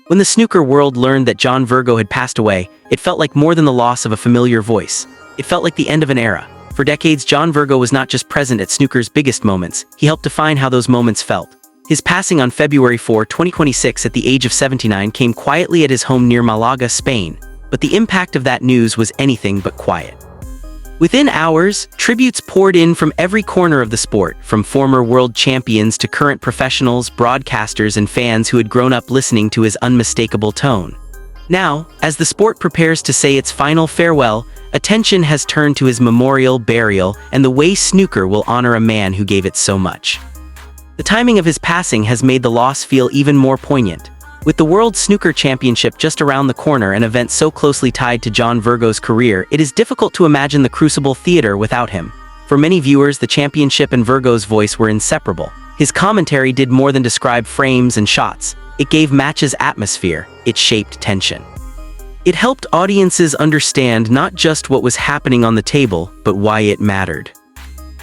When the snooker world learned that John Virgo had passed away, it felt like more than the loss of a familiar voice. It felt like the end of an era. For decades, John Virgo was not just present at snooker's biggest moments, he helped define how those moments felt. His passing on February 4, 2026 at the age of 79 came quietly at his home near Malaga, Spain, but the impact of that news was anything but quiet. Within hours, tributes poured in from every corner of the sport, from former world champions to current professionals, broadcasters, and fans who had grown up listening to his unmistakable tone. Now, as the sport prepares to say its final farewell, attention has turned to his memorial, burial, and the way snooker will honor a man who gave it so much. The timing of his passing has made the loss feel even more poignant. With the World Snooker Championship just around the corner, an event so closely tied to John Virgo's career, it is difficult to imagine the Crucible Theatre without him. For many viewers, the championship and Virgo's voice were inseparable. His commentary did more than describe frames and shots. It gave matches atmosphere. It shaped tension. It helped audiences understand not just what was happening on the table, but why it mattered.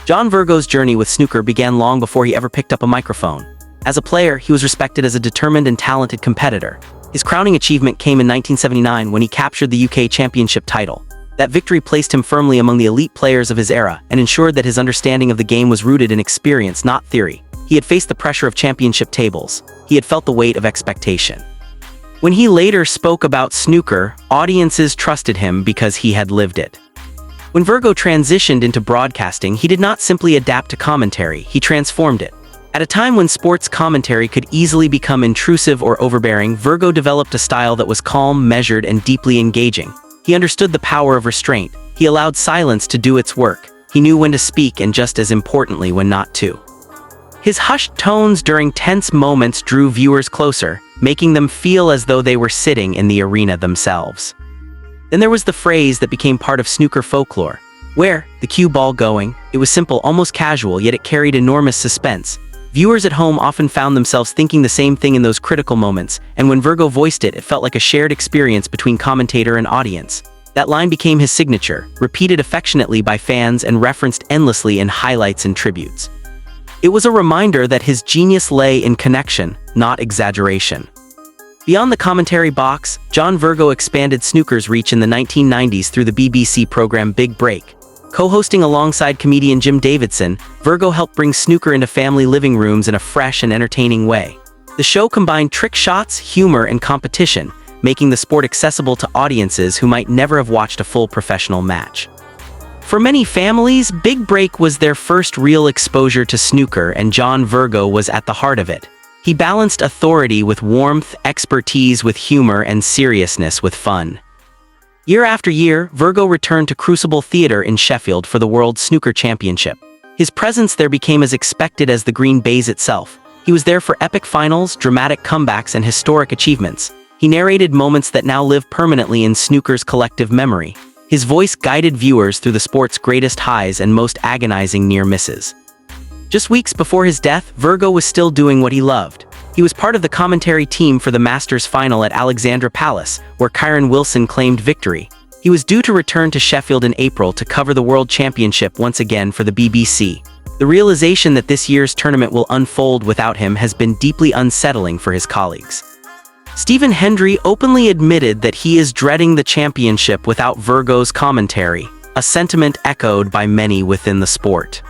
John Virgo's journey with snooker began long before he ever picked up a microphone. As a player, he was respected as a determined and talented competitor. His crowning achievement came in 1979 when he captured the UK Championship title. That victory placed him firmly among the elite players of his era and ensured that his understanding of the game was rooted in experience, not theory. He had faced the pressure of championship tables. He had felt the weight of expectation. When he later spoke about snooker, audiences trusted him because he had lived it. When Virgo transitioned into broadcasting, he did not simply adapt to commentary, he transformed it. At a time when sports commentary could easily become intrusive or overbearing, Virgo developed a style that was calm, measured, and deeply engaging. He understood the power of restraint. He allowed silence to do its work. He knew when to speak and, just as importantly, when not to. His hushed tones during tense moments drew viewers closer, making them feel as though they were sitting in the arena themselves. Then there was the phrase that became part of snooker folklore. Where the cue ball going? It was simple, almost casual, yet it carried enormous suspense. Viewers at home often found themselves thinking the same thing in those critical moments, and when Virgo voiced it, it felt like a shared experience between commentator and audience. That line became his signature, repeated affectionately by fans and referenced endlessly in highlights and tributes. It was a reminder that his genius lay in connection, not exaggeration. Beyond the commentary box, John Virgo expanded snooker's reach in the 1990s through the BBC program Big Break. Co-hosting alongside comedian Jim Davidson, Virgo helped bring snooker into family living rooms in a fresh and entertaining way. The show combined trick shots, humor, and competition, making the sport accessible to audiences who might never have watched a full professional match. For many families, Big Break was their first real exposure to snooker, and John Virgo was at the heart of it. He balanced authority with warmth, expertise with humor, and seriousness with fun. Year after year, Virgo returned to Crucible Theatre in Sheffield for the World Snooker Championship. His presence there became as expected as the green baize itself. He was there for epic finals, dramatic comebacks, and historic achievements. He narrated moments that now live permanently in snooker's collective memory. His voice guided viewers through the sport's greatest highs and most agonizing near misses. Just weeks before his death, Virgo was still doing what he loved. He was part of the commentary team for the Masters final at Alexandra Palace, where Kyren Wilson claimed victory. He was due to return to Sheffield in April to cover the World Championship once again for the BBC. The realization that this year's tournament will unfold without him has been deeply unsettling for his colleagues. Stephen Hendry openly admitted that he is dreading the championship without Virgo's commentary, a sentiment echoed by many within the sport.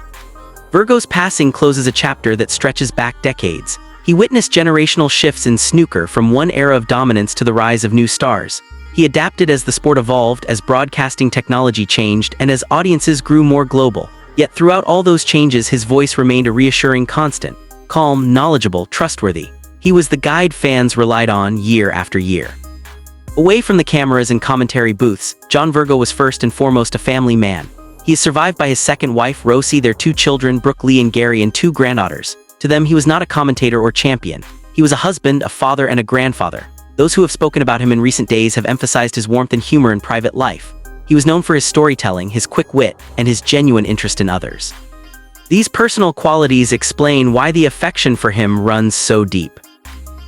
Virgo's passing closes a chapter that stretches back decades. He witnessed generational shifts in snooker, from one era of dominance to the rise of new stars. He adapted as the sport evolved, as broadcasting technology changed, and as audiences grew more global. Yet throughout all those changes, his voice remained a reassuring constant. Calm, knowledgeable, trustworthy. He was the guide fans relied on year after year. Away from the cameras and commentary booths, John Virgo was first and foremost a family man. He is survived by his second wife, Rosie, their two children, Brooke, Lee, and Gary, and two granddaughters. To them, he was not a commentator or champion. He was a husband, a father, and a grandfather. Those who have spoken about him in recent days have emphasized his warmth and humor in private life. He was known for his storytelling, his quick wit, and his genuine interest in others. These personal qualities explain why the affection for him runs so deep.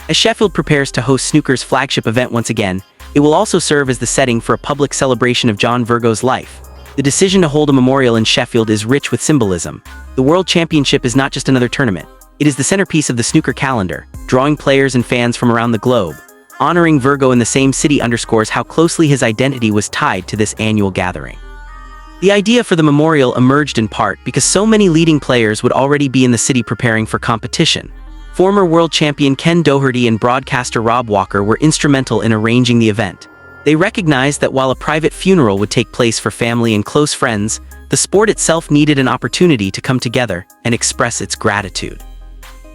As Sheffield prepares to host snooker's flagship event once again, it will also serve as the setting for a public celebration of John Virgo's life. The decision to hold a memorial in Sheffield is rich with symbolism. The World Championship is not just another tournament. It is the centerpiece of the snooker calendar, drawing players and fans from around the globe. Honoring Virgo in the same city underscores how closely his identity was tied to this annual gathering. The idea for the memorial emerged in part because so many leading players would already be in the city preparing for competition. Former world champion Ken Doherty and broadcaster Rob Walker were instrumental in arranging the event. They recognized that while a private funeral would take place for family and close friends, the sport itself needed an opportunity to come together and express its gratitude.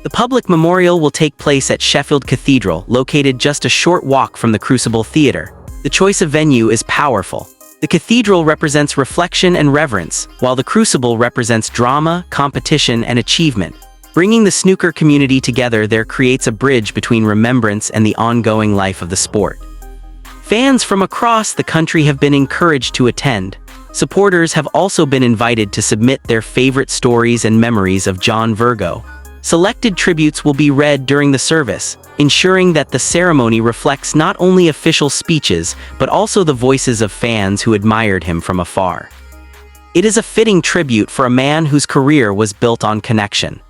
The public memorial will take place at Sheffield Cathedral, located just a short walk from the Crucible Theatre. The choice of venue is powerful. The cathedral represents reflection and reverence, while the Crucible represents drama, competition, and achievement. Bringing the snooker community together there creates a bridge between remembrance and the ongoing life of the sport. Fans from across the country have been encouraged to attend. Supporters have also been invited to submit their favorite stories and memories of John Virgo. Selected tributes will be read during the service, ensuring that the ceremony reflects not only official speeches, but also the voices of fans who admired him from afar. It is a fitting tribute for a man whose career was built on connection.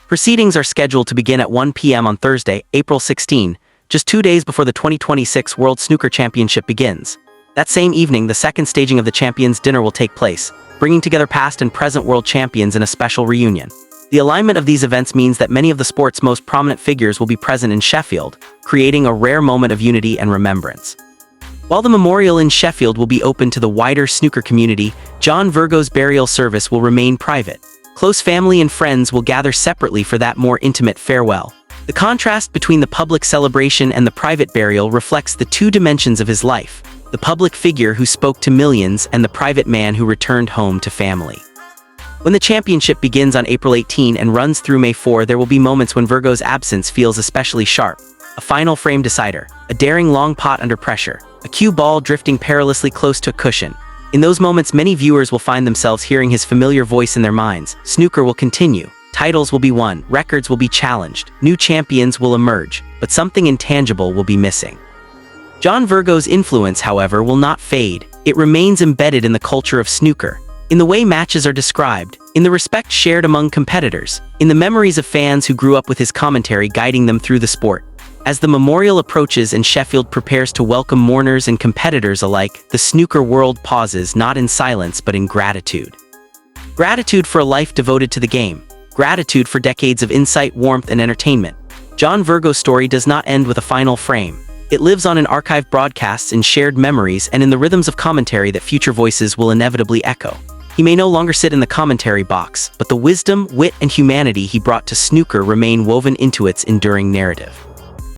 Proceedings are scheduled to begin at 1 p.m. on Thursday, April 16, just 2 days before the 2026 World Snooker Championship begins. That same evening, the second staging of the Champions Dinner will take place, bringing together past and present world champions in a special reunion. The alignment of these events means that many of the sport's most prominent figures will be present in Sheffield, creating a rare moment of unity and remembrance. While the memorial in Sheffield will be open to the wider snooker community, John Virgo's burial service will remain private. Close family and friends will gather separately for that more intimate farewell. The contrast between the public celebration and the private burial reflects the two dimensions of his life: the public figure who spoke to millions and the private man who returned home to family. When the championship begins on April 18 and runs through May 4, there will be moments when Virgo's absence feels especially sharp. A final frame decider, a daring long pot under pressure, a cue ball drifting perilously close to a cushion. In those moments, many viewers will find themselves hearing his familiar voice in their minds. Snooker will continue. Titles will be won, records will be challenged, new champions will emerge, but something intangible will be missing. John Virgo's influence, however, will not fade. It remains embedded in the culture of snooker. In the way matches are described, in the respect shared among competitors, in the memories of fans who grew up with his commentary guiding them through the sport. As the memorial approaches and Sheffield prepares to welcome mourners and competitors alike, the snooker world pauses not in silence but in gratitude. Gratitude for a life devoted to the game. Gratitude for decades of insight, warmth, and entertainment. John Virgo's story does not end with a final frame. It lives on in archived broadcasts, in shared memories, and in the rhythms of commentary that future voices will inevitably echo. He may no longer sit in the commentary box, but the wisdom, wit, and humanity he brought to snooker remain woven into its enduring narrative.